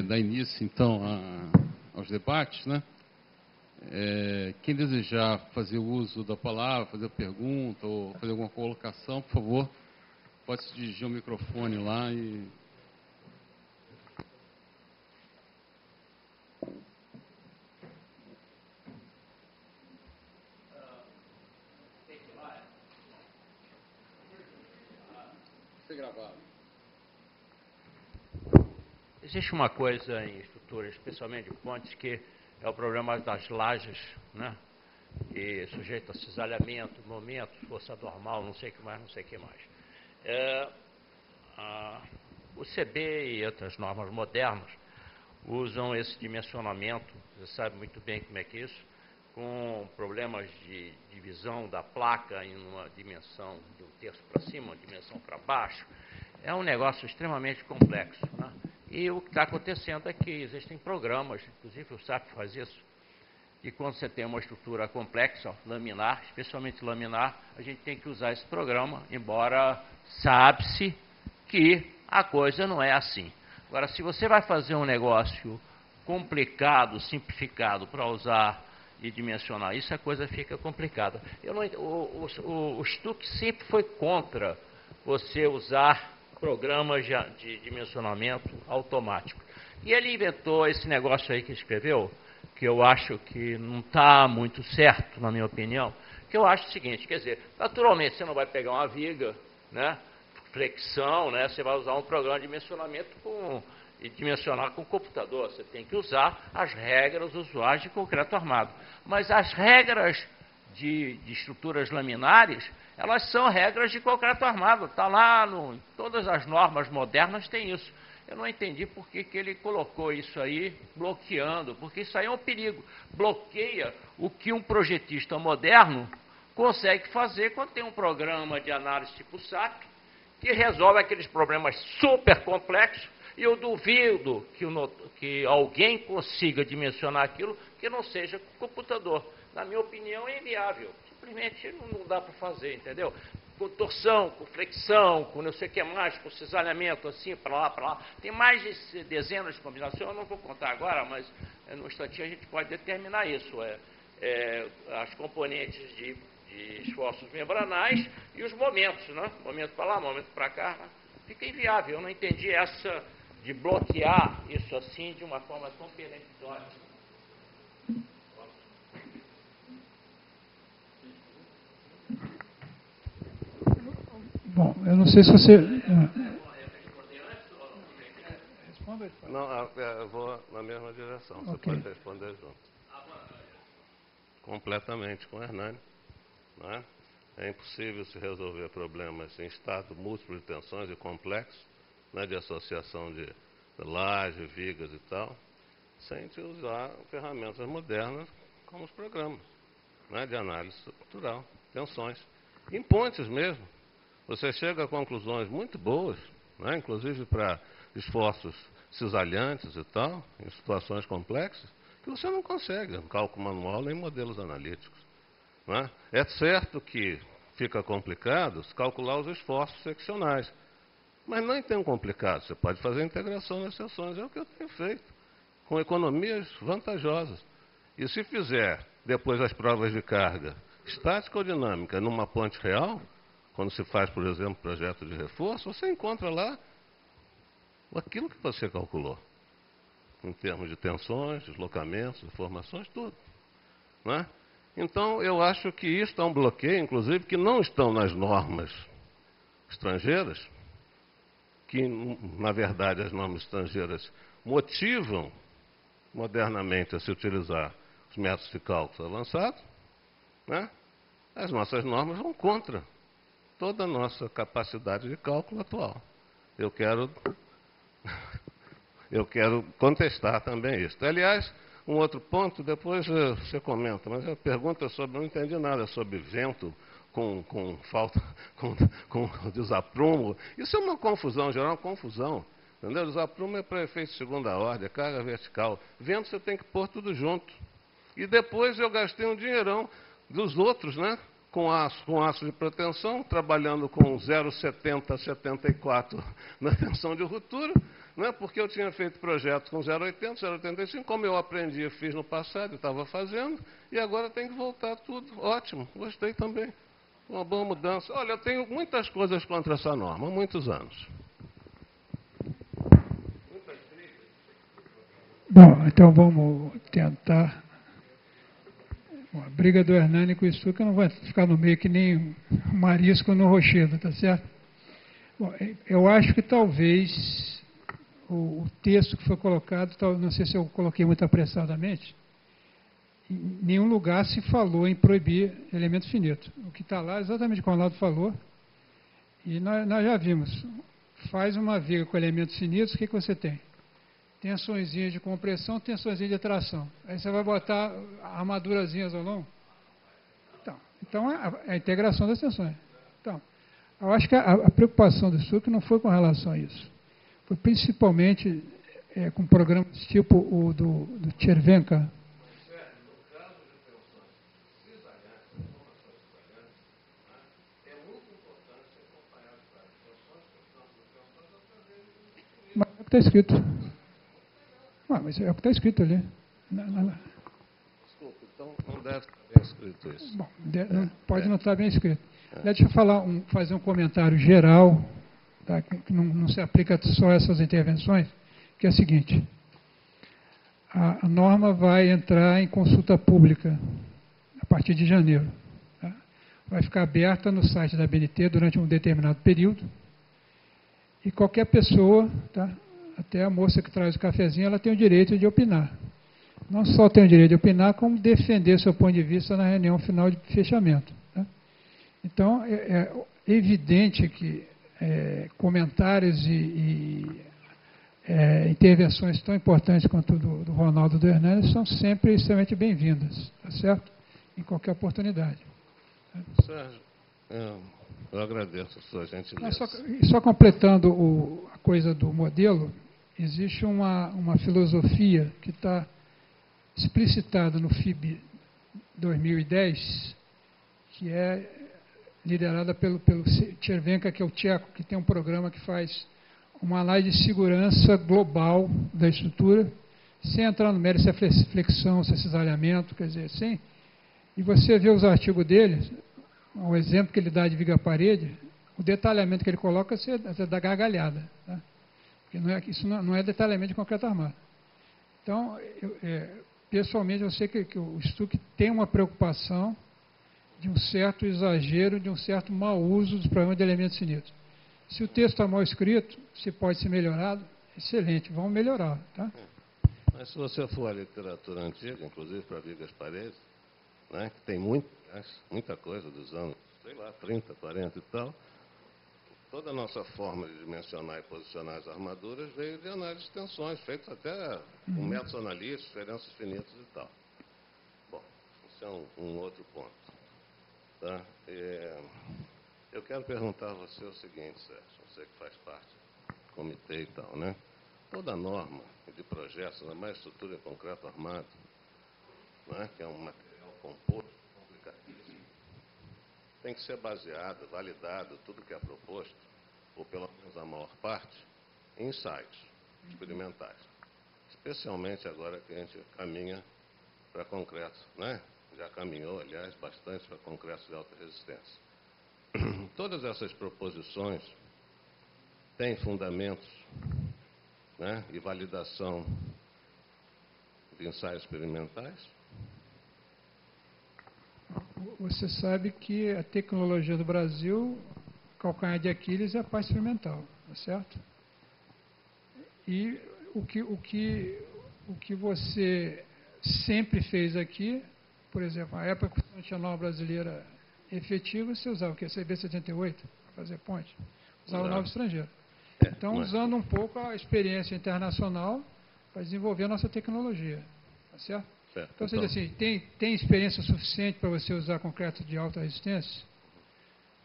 dar início, então, aos debates, né? Quem desejar fazer uso da palavra, fazer pergunta ou fazer alguma colocação, por favor, pode se dirigir ao microfone lá e... Ser gravado. Existe uma coisa em estruturas, especialmente de pontes, que é o problema das lajes, né? E sujeito a cisalhamento, momento, força normal, não sei o que mais, não sei o que mais. O CB e outras normas modernas usam esse dimensionamento, você sabe muito bem como é que é isso, com problemas de divisão da placa em uma dimensão de um terço para cima, uma dimensão para baixo. É um negócio extremamente complexo, né? E o que está acontecendo é que existem programas, inclusive o SAP faz isso, e quando você tem uma estrutura complexa, laminar, especialmente laminar, a gente tem que usar esse programa, embora sabe-se que a coisa não é assim. Agora, se você vai fazer um negócio complicado, simplificado, para usar e dimensionar isso, a coisa fica complicada. O Stuck sempre foi contra você usar programas de dimensionamento automático. E ele inventou esse negócio aí que escreveu, que eu acho que não está muito certo, na minha opinião, que eu acho o seguinte, quer dizer, naturalmente você não vai pegar uma viga, né, flexão, né, você vai usar um programa de dimensionamento e dimensionar com o computador, você tem que usar as regras usuais de concreto armado. Mas as regras de estruturas laminares, elas são regras de concreto armado, está lá, todas as normas modernas tem isso. Eu não entendi por que ele colocou isso aí bloqueando, porque isso aí é um perigo. Bloqueia o que um projetista moderno consegue fazer quando tem um programa de análise tipo SAP, que resolve aqueles problemas super complexos, e eu duvido que alguém consiga dimensionar aquilo que não seja com computador. Na minha opinião, é inviável. Simplesmente não dá para fazer, entendeu? Com torção, com flexão, com não sei o que mais, com cisalhamento, assim, para lá. Tem mais de dezenas de combinações, eu não vou contar agora, mas no instantinho a gente pode determinar isso. As componentes de esforços membranais e os momentos, né? Momento para lá, momento para cá. Né? Fica inviável. Eu não entendi essa de bloquear isso assim de uma forma tão peremptória. Bom, eu não sei se você... Não, eu vou na mesma direção. Você Okay. pode responder junto. Completamente com o Hernani. Não é? É impossível se resolver problemas em estado múltiplo de tensões e complexos, né, de associação de laje, vigas e tal, sem te usar ferramentas modernas como os programas, né, de análise estrutural, tensões. Em pontes mesmo, você chega a conclusões muito boas, né, inclusive para esforços cisalhantes e tal, em situações complexas, que você não consegue em cálculo manual nem modelos analíticos. Não é? É certo que fica complicado calcular os esforços seccionais, mas não é tão complicado. Você pode fazer a integração nas seções, é o que eu tenho feito, com economias vantajosas. E se fizer, depois as provas de carga, estática ou dinâmica, numa ponte real, quando se faz, por exemplo, projeto de reforço, você encontra lá aquilo que você calculou, em termos de tensões, deslocamentos, deformações, tudo. Não é? Então, eu acho que isto é um bloqueio, inclusive, que não estão nas normas estrangeiras, que, na verdade, as normas estrangeiras motivam modernamente a se utilizar os métodos de cálculo avançados, né? As nossas normas vão contra toda a nossa capacidade de cálculo atual. Eu quero contestar também isso. Aliás, um outro ponto, depois você comenta, mas a pergunta sobre, não entendi nada sobre vento com desaprumo. Isso é uma confusão, geral, uma confusão. Entendeu? Desaprumo é para efeito de segunda ordem, é carga vertical. Vento você tem que pôr tudo junto. E depois eu gastei um dinheirão dos outros, né? Com aço de proteção, trabalhando com 0,70 a 74 na tensão de ruptura. Não é porque eu tinha feito projeto com 0,80, 0,85, como eu aprendi, fiz no passado, estava fazendo, e agora tem que voltar tudo. Ótimo, gostei também. Uma boa mudança. Olha, eu tenho muitas coisas contra essa norma, há muitos anos. Bom, então vamos tentar. Bom, a briga do Hernani com o Stuka não vai ficar no meio que nem o marisco no rochedo, tá certo? Bom, eu acho que talvez o texto que foi colocado, não sei se eu coloquei muito apressadamente, em nenhum lugar se falou em proibir elemento finito. O que está lá é exatamente o que o Ronaldo falou, e nós já vimos. Faz uma viga com elementos finitos, o que você tem? Tensõezinhas de compressão, tensõezinhas de atração. Aí você vai botar armadurazinhas ao longo? Então é a integração das tensões. Então, eu acho que a preocupação do Stuck não foi com relação a isso. Foi principalmente com programas tipo o do Chervenka. Mas é o que está escrito. Mas é o que está escrito ali. Desculpa, então não deve estar bem escrito isso. Bom, pode não estar bem escrito. Deixa eu fazer um comentário geral, tá, que não se aplica só a essas intervenções, que é o seguinte. A norma vai entrar em consulta pública a partir de janeiro. Tá? Vai ficar aberta no site da ABNT durante um determinado período. E qualquer pessoa, tá, até a moça que traz o cafezinho, ela tem o direito de opinar. Não só tem o direito de opinar, como defender seu ponto de vista na reunião final de fechamento. Tá? Então, é evidente que comentários e intervenções tão importantes quanto do Ronaldo e do Hernani são sempre extremamente bem-vindas, tá certo? Em qualquer oportunidade. Sérgio, eu agradeço a sua gentileza. Só completando a coisa do modelo, existe uma filosofia que está explicitada no FIB 2010, que é liderada pelo Chervenka, que é o tcheco, que tem um programa que faz uma análise de segurança global da estrutura, sem entrar no mérito se é flexão, se é cisalhamento, quer dizer, sem. E você vê os artigos dele, o exemplo que ele dá de viga-parede, o detalhamento que ele coloca, você dá gargalhada. Tá? Porque isso não é detalhamento de concreto armado. Então, pessoalmente, eu sei que o Stuck tem uma preocupação de um certo exagero, de um certo mau uso dos programas de elementos finitos. Se o texto está mal escrito, se pode ser melhorado, excelente, vamos melhorar. Tá? Mas se você for à literatura antiga, inclusive para vigas paredes, né, que tem muita coisa dos anos, sei lá, 30, 40 e tal, toda a nossa forma de dimensionar e posicionar as armaduras veio de análise de tensões, feitas até com métodos analistas, diferenças finitas e tal. Bom, isso é um outro ponto. Tá? Eu quero perguntar a você o seguinte, Sérgio, você que faz parte do comitê e tal, né? Toda norma de projetos, ainda mais estrutura em concreto armado, né, que é um material composto, complicadíssimo, tem que ser baseada, validada, tudo que é proposto, ou pelo menos a maior parte, em ensaios experimentais. Especialmente agora que a gente caminha para concreto, né? Já caminhou, aliás, bastante para concreto de alta resistência. Todas essas proposições têm fundamentos, né, e validação de ensaios experimentais? Você sabe que a tecnologia do Brasil, calcanhar de Aquiles, é a parte experimental, tá certo? E o que você sempre fez aqui, por exemplo, a época que não tinha norma brasileira efetiva, você usava o quê? CB78 para fazer ponte? Usava norma estrangeira. Então, usando um pouco a experiência internacional para desenvolver a nossa tecnologia, tá certo? Então, ou seja, assim, tem experiência suficiente para você usar concreto de alta resistência?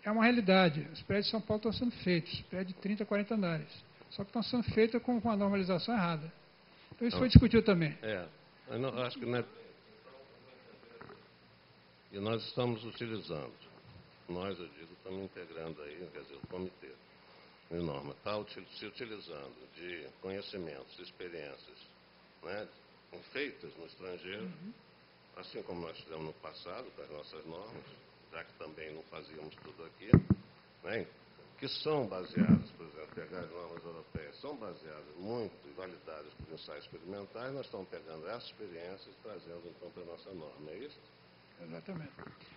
É uma realidade. Os prédios de São Paulo estão sendo feitos, prédios de 30, 40 andares. Só que estão sendo feitos com uma normalização errada. Então, isso foi discutido também. Eu não, acho que não é. E nós estamos utilizando. Nós, eu digo, estamos integrando aí, quer dizer, o comitê. norma está se utilizando de conhecimentos, experiências, né, feitas no estrangeiro, assim como nós fizemos no passado com as nossas normas, já que também não fazíamos tudo aqui, né, que são baseadas, por exemplo, pegar as normas europeias, são baseadas muito e validadas por ensaios experimentais, nós estamos pegando essas experiências e trazendo então para a nossa norma, é isso? Exatamente.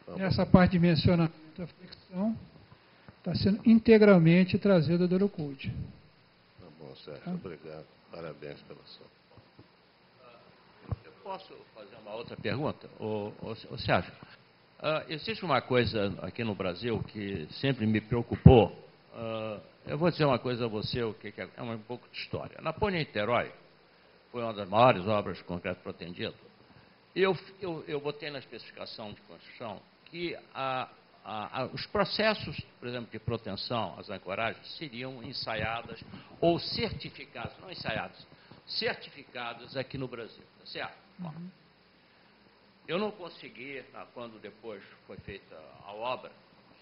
Tá Nessa parte de mencionamento da flexão, está sendo integralmente trazida do Eurocode. Tá bom, Sérgio, obrigado. Parabéns pela ação. Eu posso fazer uma outra pergunta? Ô Sérgio, existe uma coisa aqui no Brasil que sempre me preocupou. Eu vou dizer uma coisa a você, o que é um pouco de história. Na Ponte Niterói, foi uma das maiores obras de concreto protendido. Eu botei na especificação de construção que os processos, por exemplo, de proteção, as ancoragens, seriam ensaiadas ou certificadas, não ensaiadas, certificadas aqui no Brasil, tá certo? Uhum. Eu não consegui, quando depois foi feita a obra,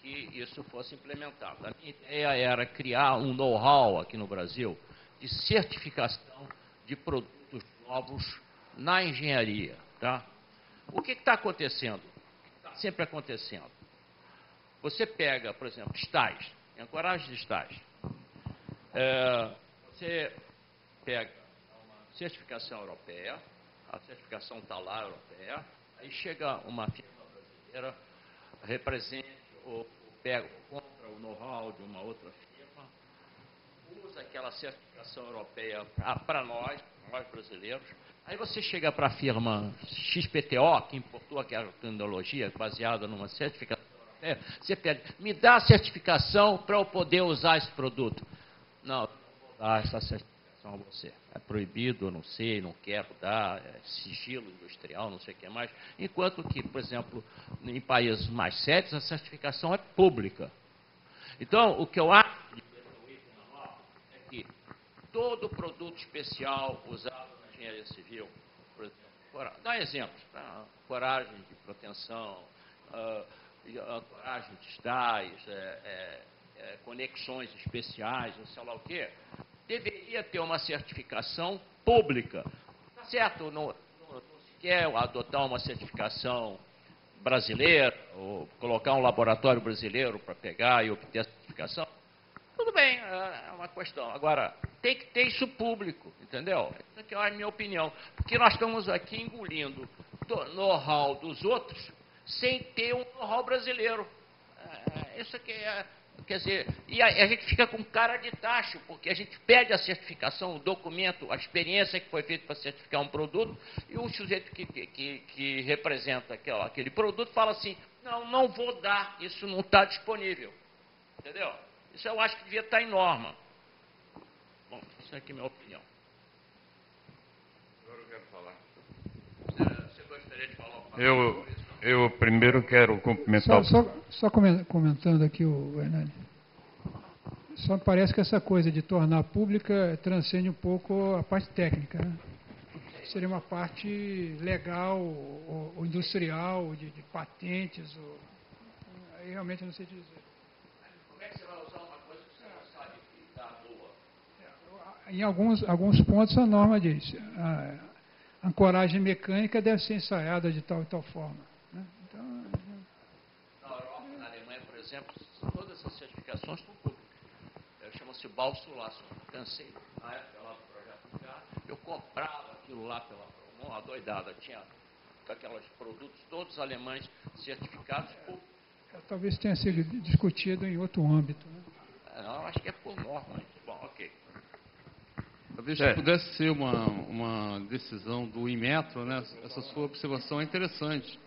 que isso fosse implementado. A minha ideia era criar um know-how aqui no Brasil de certificação de produtos novos na engenharia. Tá? O que está acontecendo? Está sempre acontecendo. Você pega, por exemplo, estais, ancoragem de estais. Você pega uma certificação europeia, a certificação está lá europeia, aí chega uma firma brasileira, representa ou compra o know-how de uma outra firma, usa aquela certificação europeia para nós brasileiros. Aí você chega para a firma XPTO, que importou aquela tecnologia baseada numa certificação europeia, você pede, me dá a certificação para eu poder usar esse produto. Não, não vou dar essa certificação a você. É proibido, eu não sei, não quero dar, é sigilo industrial, não sei o que mais. Enquanto que, por exemplo, em países mais sérios, a certificação é pública. Então, o que eu acho é que todo produto especial usado na engenharia civil, por exemplo, dá exemplos, tá? Coragem de proteção, coragem de estais, conexões especiais, não sei lá o quê, deveria ter uma certificação pública. Tá certo, não se quer adotar uma certificação brasileira, ou colocar um laboratório brasileiro para pegar e obter a certificação, tudo bem, é uma questão. Agora, tem que ter isso público, entendeu? Essa aqui é a minha opinião. Porque nós estamos aqui engolindo know-how dos outros sem ter um know-how brasileiro. Isso aqui é... Quer dizer, e a gente fica com cara de tacho, porque a gente pede a certificação, o documento, a experiência que foi feita para certificar um produto, e o sujeito que representa aquele produto fala assim, não vou dar, isso não está disponível. Entendeu? Isso eu acho que devia estar em norma. Bom, isso aqui é a minha opinião. Agora eu quero falar. Você gostaria de falar? Eu primeiro quero cumprimentar... Só comentando aqui, o Hernani. Só parece que essa coisa de tornar pública transcende um pouco a parte técnica, né? Seria uma parte legal ou industrial, de patentes. Aí realmente eu não sei dizer. Como é que você vai usar uma coisa que você não sabe que está boa? Em alguns pontos a norma diz, a ancoragem mecânica deve ser ensaiada de tal e tal forma. Né? Então, na Europa, na Alemanha, por exemplo, todas essas certificações estão públicas. Chama-se Balsulaço. Cansei, na época lá do projeto K, eu comprava aquilo lá pela Promon, a doidada, tinha aqueles produtos todos alemães certificados por... Talvez tenha sido discutido em outro âmbito. Né? Não, acho que é por norma. Bom, ok. Talvez pudesse ser uma decisão do Inmetro, né? Essa sua observação é interessante.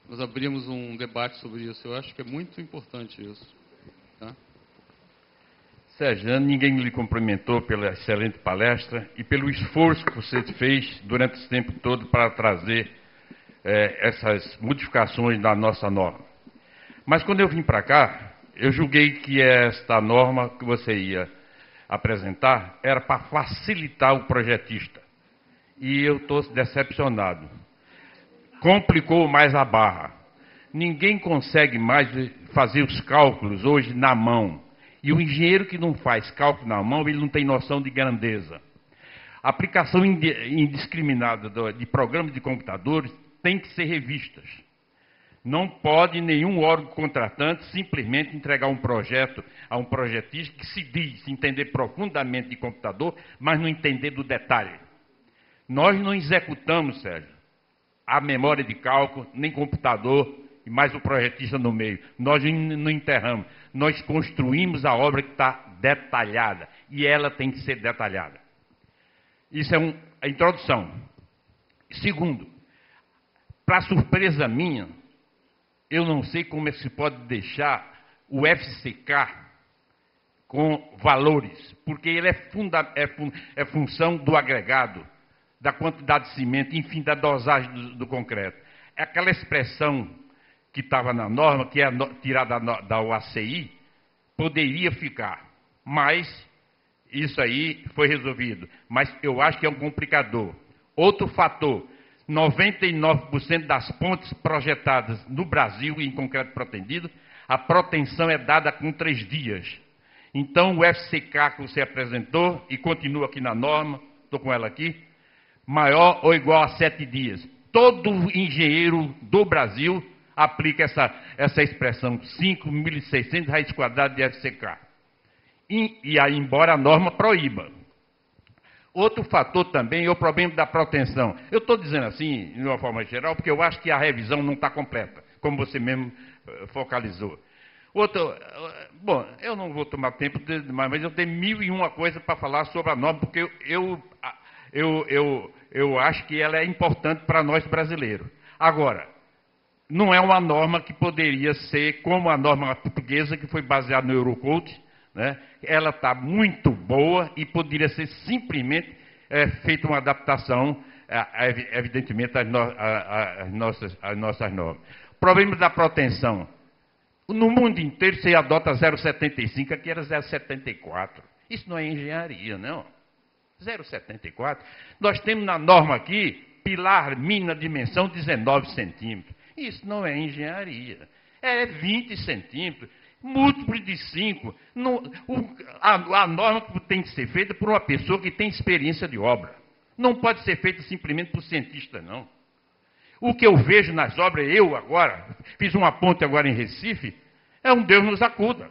Nós abrimos um debate sobre isso. Eu acho que é muito importante isso. Tá? Sérgio, ninguém lhe cumprimentou pela excelente palestra e pelo esforço que você fez durante esse tempo todo para trazer essas modificações da nossa norma. Mas quando eu vim para cá, eu julguei que esta norma que você ia apresentar era para facilitar o projetista. E eu estou decepcionado. Complicou mais a barra. Ninguém consegue mais fazer os cálculos hoje na mão. E o engenheiro que não faz cálculo na mão, ele não tem noção de grandeza. A aplicação indiscriminada de programas de computadores tem que ser revistas. Não pode nenhum órgão contratante simplesmente entregar um projeto a um projetista que se diz entender profundamente de computador, mas não entender do detalhe. Nós não executamos, Sérgio, a memória de cálculo, nem computador, e mais o projetista no meio. Nós não enterramos. Nós construímos a obra que está detalhada. E ela tem que ser detalhada. Isso é a introdução. Segundo, para surpresa minha, eu não sei como se pode deixar o FCK com valores, porque ele é função do agregado, da quantidade de cimento, enfim, da dosagem do concreto. É aquela expressão que estava na norma, que é tirada da UACI, poderia ficar, mas isso aí foi resolvido. Mas eu acho que é um complicador. Outro fator, 99% das pontes projetadas no Brasil, em concreto pretendido, a proteção é dada com 3 dias. Então, o FCK que você apresentou, e continua aqui na norma, estou com ela aqui, maior ou igual a 7 dias. Todo engenheiro do Brasil aplica essa expressão, 5.600 raiz quadrada de FCK. E aí, embora a norma proíba. Outro fator também é o problema da proteção. Eu estou dizendo assim, de uma forma geral, porque eu acho que a revisão não está completa, como você mesmo focalizou. Outro, bom, eu não vou tomar tempo demais, mas eu tenho 1001 coisas para falar sobre a norma, porque eu acho que ela é importante para nós brasileiros. Agora, não é uma norma que poderia ser como a norma portuguesa, que foi baseada no Eurocode, né? Ela está muito boa e poderia ser simplesmente feita uma adaptação, evidentemente, às nossas normas. Problema da proteção. No mundo inteiro você adota 0,75, aqui era 0,74. Isso não é engenharia, não. 0,74. Nós temos na norma aqui, pilar mínima dimensão 19 centímetros. Isso não é engenharia. É 20 centímetros. Múltiplo de 5. A norma tem que ser feita por uma pessoa que tem experiência de obra. Não pode ser feita simplesmente por cientista, não. O que eu vejo nas obras, eu agora, fiz uma ponte agora em Recife, é um Deus nos acuda.